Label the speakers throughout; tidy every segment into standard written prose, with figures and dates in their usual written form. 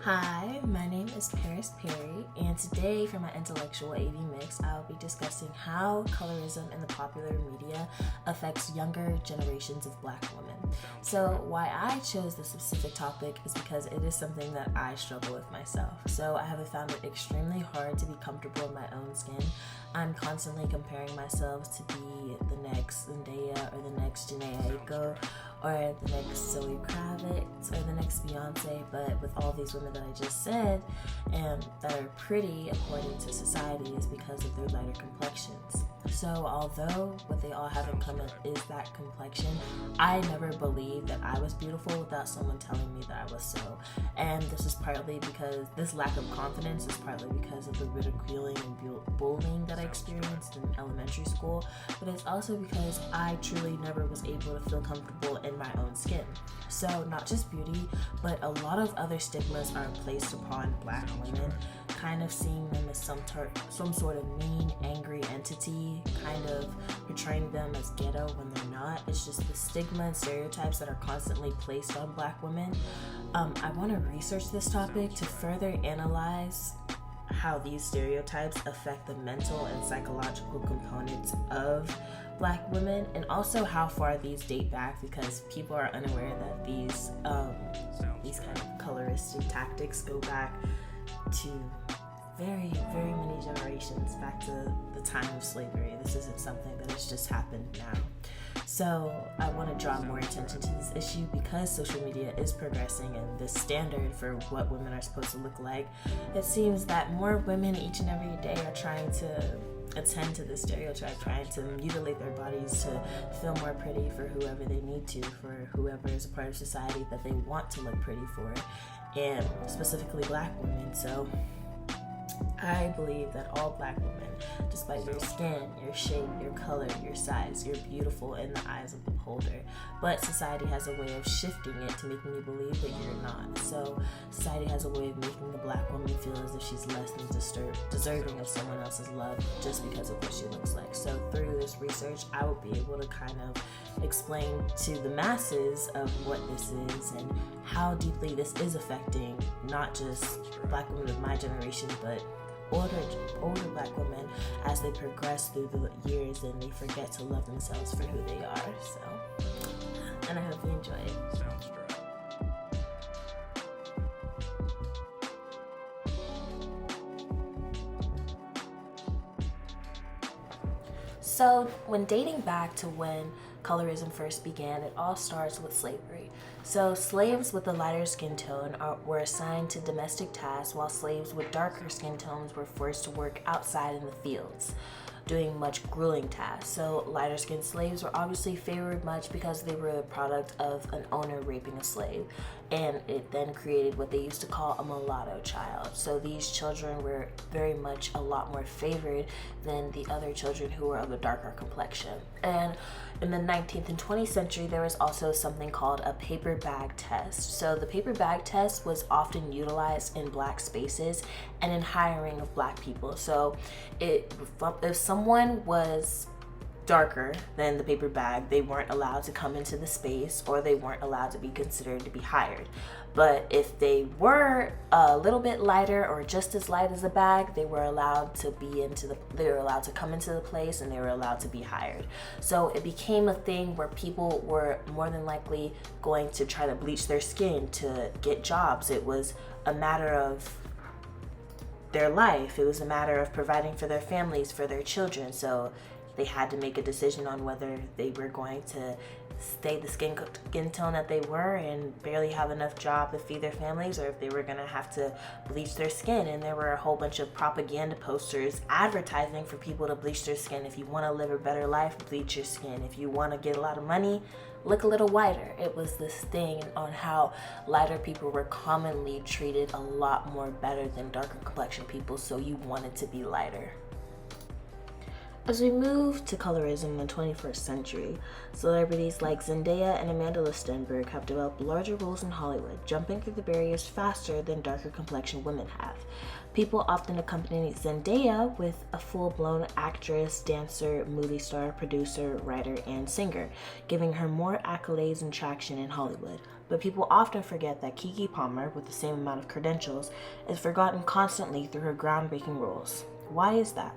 Speaker 1: Hi, my name is Paris Perry, and today for my intellectual AV mix, I'll be discussing how colorism in the popular media affects younger generations of Black women. So why I chose this specific topic is because it is something that I struggle with myself. So I have found it extremely hard to be comfortable in my own skin. I'm constantly comparing myself to be the next Zendaya or the next Janae Aiko or the next Zoe Kravitz or the next Beyonce, but with all these women that I just said and that are pretty according to society is because of their lighter complexions. So although what they all have in common is that complexion, I never believed that I was beautiful without someone telling me that I was so. And this is partly because this lack of confidence is partly because of the ridiculing and bullying that I experienced in elementary school, but it's also because I truly never was able to feel comfortable in my own skin. So not just beauty, but a lot of other stigmas are placed upon Black women, kind of seeing them as some sort of mean, angry entity, kind of portraying them as ghetto when they're not. It's just the stigma and stereotypes that are constantly placed on Black women. I want to research this topic to further analyze how these stereotypes affect the mental and psychological components of Black women, and also how far these date back, because people are unaware that these kind of coloristic tactics go back to very, very many generations, back to the time of slavery. This isn't something that has just happened now. So I want to draw more attention to this issue because social media is progressing and the standard for what women are supposed to look like. It seems that more women each and every day are trying to attend to the stereotype, trying to mutilate their bodies to feel more pretty for whoever they need to, for whoever is a part of society that they want to look pretty for, and specifically Black women. So I believe that all Black women, despite your skin, your shape, your color, your size, you're beautiful in the eyes of the beholder. But society has a way of shifting it to making you believe that you're not. So society has a way of making the Black woman feel as if she's less than deserving of someone else's love just because of what she looks like. So through this research, I will be able to kind of explain to the masses of what this is and how deeply this is affecting not just Black women of my generation, but older Black women as they progress through the years and they forget to love themselves for who they are. So, and I hope you enjoy it.
Speaker 2: Sounds dry.
Speaker 1: So when dating back to when colorism first began, it all starts with slavery. So slaves with a lighter skin tone were assigned to domestic tasks, while slaves with darker skin tones were forced to work outside in the fields, doing much grueling tasks. So lighter skinned slaves were obviously favored much because they were a product of an owner raping a slave, and it then created what they used to call a mulatto child. So these children were very much a lot more favored than the other children who were of a darker complexion. And in the 19th and 20th century, there was also something called a paper bag test. So the paper bag test was often utilized in Black spaces and in hiring of Black people. So if someone was darker than the paper bag, they weren't allowed to come into the space, or they weren't allowed to be considered to be hired. But if they were a little bit lighter or just as light as the bag, they were allowed to come into the place, and they were allowed to be hired. So it became a thing where people were more than likely going to try to bleach their skin to get jobs. It was a matter of their life. It was a matter of providing for their families, for their children. So they had to make a decision on whether they were going to stay the skin tone that they were and barely have enough job to feed their families, or if they were going to have to bleach their skin. And there were a whole bunch of propaganda posters advertising for people to bleach their skin. If you want to live a better life, bleach your skin. If you want to get a lot of money, look a little whiter. It was this thing on how lighter people were commonly treated a lot more better than darker complexion people, so you wanted to be lighter. As we move to colorism in the 21st century, celebrities like Zendaya and Amanda Listenberg have developed larger roles in Hollywood, jumping through the barriers faster than darker complexioned women have. People often accompany Zendaya with a full-blown actress, dancer, movie star, producer, writer, and singer, giving her more accolades and traction in Hollywood. But people often forget that Keke Palmer, with the same amount of credentials, is forgotten constantly through her groundbreaking roles. Why is that?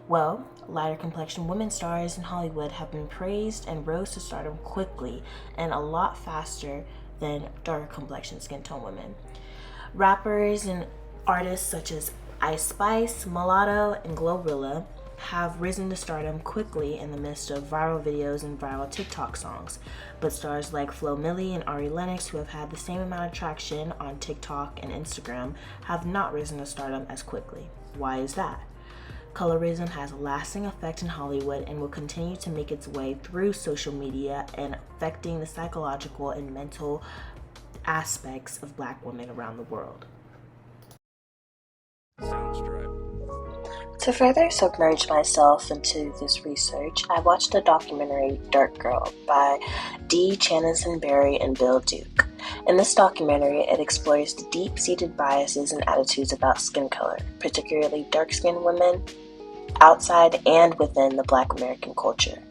Speaker 1: Well, lighter complexion women stars in Hollywood have been praised and rose to stardom quickly and a lot faster than darker complexion skin tone women. Rappers and artists such as Ice Spice, Mulatto, and Glorilla have risen to stardom quickly in the midst of viral videos and viral TikTok songs. But stars like Flo Milli and Ari Lennox, who have had the same amount of traction on TikTok and Instagram, have not risen to stardom as quickly. Why is that? Colorism has a lasting effect in Hollywood and will continue to make its way through social media and affecting the psychological and mental aspects of Black women around the world. To further submerge myself into this research, I watched the documentary Dark Girl by Dee Chananson-Berry and Bill Duke. In this documentary, it explores the deep-seated biases and attitudes about skin color, particularly dark-skinned women, outside and within the Black American culture.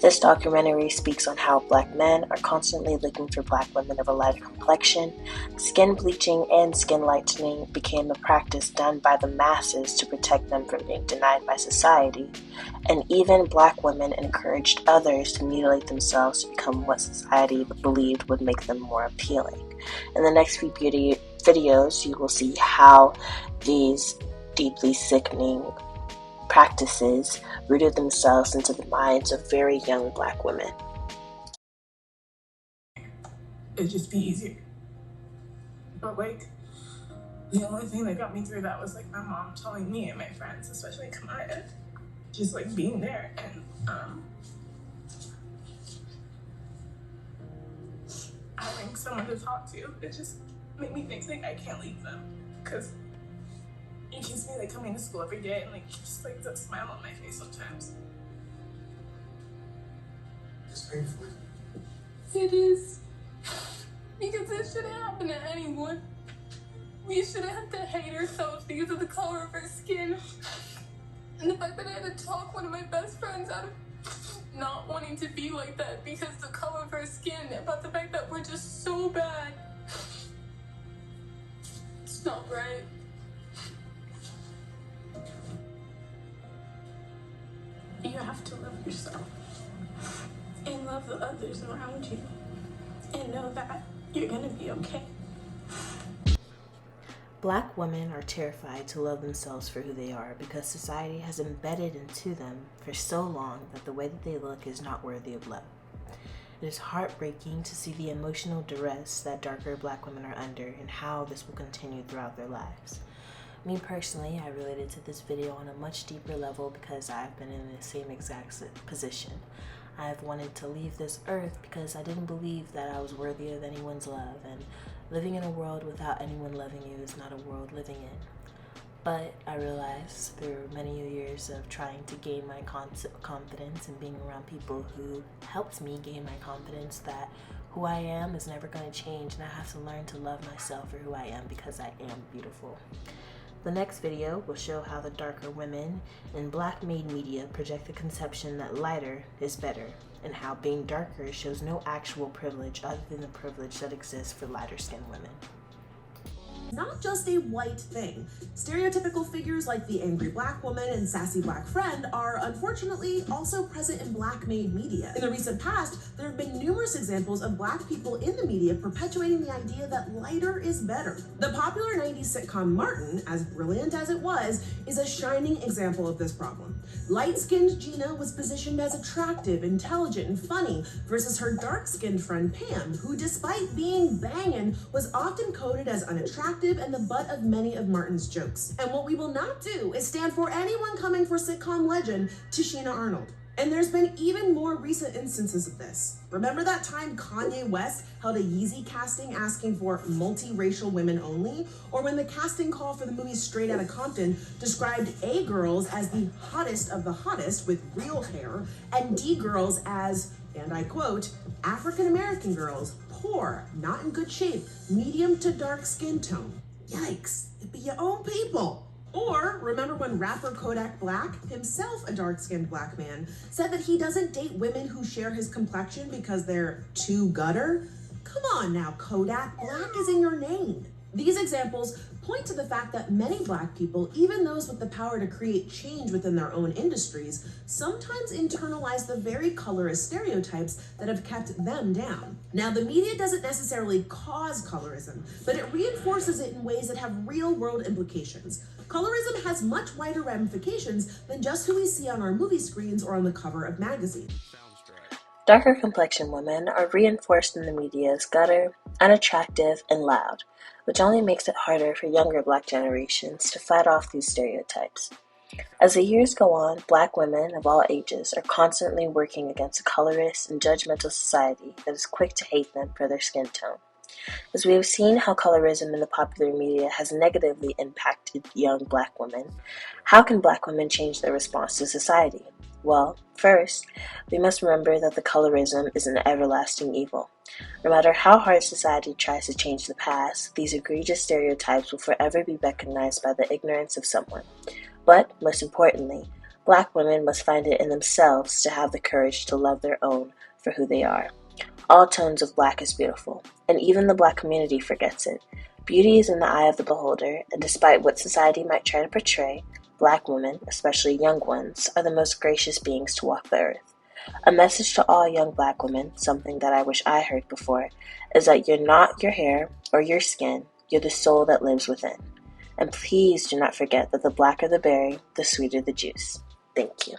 Speaker 1: This documentary speaks on how Black men are constantly looking for Black women of a lighter complexion. Skin bleaching and skin lightening became a practice done by the masses to protect them from being denied by society, and even Black women encouraged others to mutilate themselves to become what society believed would make them more appealing. In the next few videos, you will see how these deeply sickening practices rooted themselves into the minds of very young Black women.
Speaker 2: It'd just be easier. But the only thing that got me through that was my mom telling me and my friends, especially Kamaya, just being there and having someone to talk to. It just made me think I can't leave them, because it keeps me coming to school every day and just that smile on my face sometimes.
Speaker 3: It's painful.
Speaker 2: It is. Because it shouldn't happen to anyone. We shouldn't have to hate ourselves because of the color of our skin. And the fact that I had to talk one of my best friends out of not wanting to be like that because the color of our skin, about the fact that we're just so bad. It's not right. You have to love yourself and love the others around you and know that you're gonna be okay.
Speaker 1: Black women are terrified to love themselves for who they are because society has embedded into them for so long that the way that they look is not worthy of love. It is heartbreaking to see the emotional duress that darker Black women are under and how this will continue throughout their lives. Me personally, I related to this video on a much deeper level because I've been in the same exact position. I've wanted to leave this earth because I didn't believe that I was worthy of anyone's love, and living in a world without anyone loving you is not a world living in. But I realized through many years of trying to gain my confidence and being around people who helped me gain my confidence that who I am is never going to change, and I have to learn to love myself for who I am because I am beautiful. The next video will show how the darker women in Black-made media project the conception that lighter is better, and how being darker shows no actual privilege other than the privilege that exists for lighter-skinned women.
Speaker 4: Not just a white thing. Stereotypical figures like the angry Black woman and sassy Black friend are unfortunately also present in Black-made media. In the recent past, there have been numerous examples of Black people in the media perpetuating the idea that lighter is better. The popular 90s sitcom Martin, as brilliant as it was, is a shining example of this problem. Light-skinned Gina was positioned as attractive, intelligent, and funny versus her dark-skinned friend Pam, who despite being bangin', was often coded as unattractive and the butt of many of Martin's jokes. And what we will not do is stand for anyone coming for sitcom legend Tashina Arnold. And there's been even more recent instances of this. Remember that time Kanye West held a Yeezy casting asking for multiracial women only? Or when the casting call for the movie Straight Outta Compton described A girls as the hottest of the hottest with real hair, and D girls as, and I quote, African American girls, poor, not in good shape, medium to dark skin tone. Yikes, it'd be your own people. Or remember when rapper Kodak Black, himself a dark-skinned black man, said that he doesn't date women who share his complexion because they're too gutter? Come on now, Kodak, black is in your name. These examples point to the fact that many black people, even those with the power to create change within their own industries, sometimes internalize the very colorist stereotypes that have kept them down. Now, the media doesn't necessarily cause colorism, but it reinforces it in ways that have real-world implications. Colorism has much wider ramifications than just who we see on our movie screens or on the cover of magazines.
Speaker 1: Darker complexion women are reinforced in the media as gutter, unattractive, and loud, which only makes it harder for younger black generations to fight off these stereotypes. As the years go on, black women of all ages are constantly working against a colorist and judgmental society that is quick to hate them for their skin tone. As we have seen how colorism in the popular media has negatively impacted young black women, how can black women change their response to society? Well, first, we must remember that the colorism is an everlasting evil. No matter how hard society tries to change the past, these egregious stereotypes will forever be recognized by the ignorance of someone. But, most importantly, black women must find it in themselves to have the courage to love their own for who they are. All tones of black is beautiful, and even the black community forgets it. Beauty is in the eye of the beholder, and despite what society might try to portray, black women, especially young ones, are the most gracious beings to walk the earth. A message to all young black women, something that I wish I heard before, is that you're not your hair or your skin, you're the soul that lives within. And please do not forget that the blacker the berry, the sweeter the juice. Thank you.